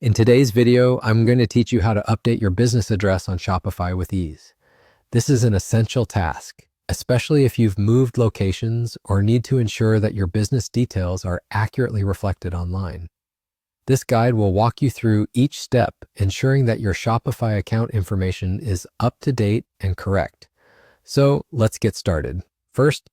In today's video, I'm going to teach you how to update your business address on Shopify with ease. This is an essential task, especially if you've moved locations or need to ensure that your business details are accurately reflected online. This guide will walk you through each step, ensuring that your Shopify account information is up to date and correct. So let's get started. First,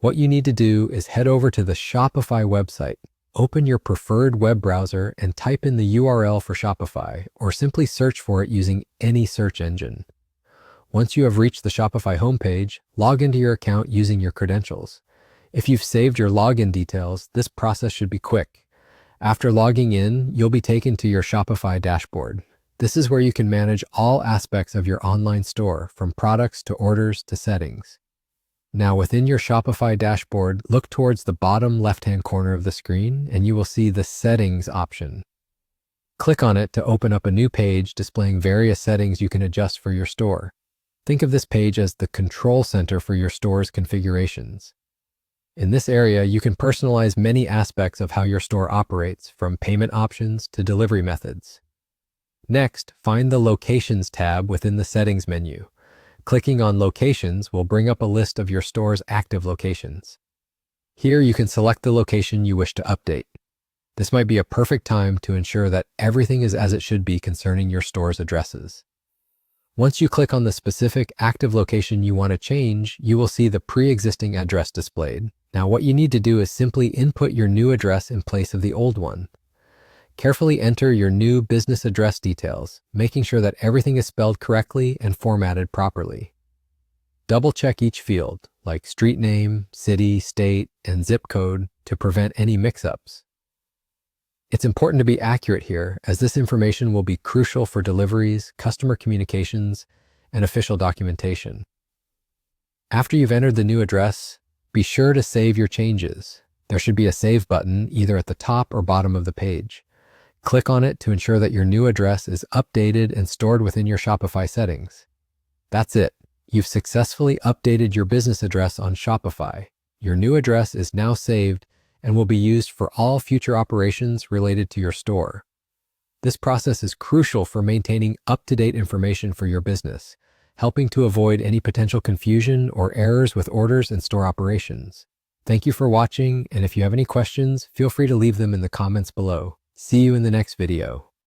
what you need to do is head over to the Shopify website. Open your preferred web browser and type in the URL for Shopify, or simply search for it using any search engine. Once you have reached the Shopify homepage, log into your account using your credentials. If you've saved your login details, this process should be quick. After logging in, you'll be taken to your Shopify dashboard. This is where you can manage all aspects of your online store, from products to orders to settings. Now, within your Shopify dashboard, look towards the bottom left-hand corner of the screen and you will see the Settings option. Click on it to open up a new page displaying various settings you can adjust for your store. Think of this page as the control center for your store's configurations. In this area, you can personalize many aspects of how your store operates, from payment options to delivery methods. Next, find the Locations tab within the Settings menu. Clicking on Locations will bring up a list of your store's active locations. Here you can select the location you wish to update. This might be a perfect time to ensure that everything is as it should be concerning your store's addresses. Once you click on the specific active location you want to change, you will see the pre-existing address displayed. Now, what you need to do is simply input your new address in place of the old one. Carefully enter your new business address details, making sure that everything is spelled correctly and formatted properly. Double-check each field, like street name, city, state, and zip code, to prevent any mix-ups. It's important to be accurate here, as this information will be crucial for deliveries, customer communications, and official documentation. After you've entered the new address, be sure to save your changes. There should be a Save button either at the top or bottom of the page. Click on it to ensure that your new address is updated and stored within your Shopify settings. That's it. You've successfully updated your business address on Shopify. Your new address is now saved and will be used for all future operations related to your store. This process is crucial for maintaining up-to-date information for your business, helping to avoid any potential confusion or errors with orders and store operations. Thank you for watching, and if you have any questions, feel free to leave them in the comments below. See you in the next video.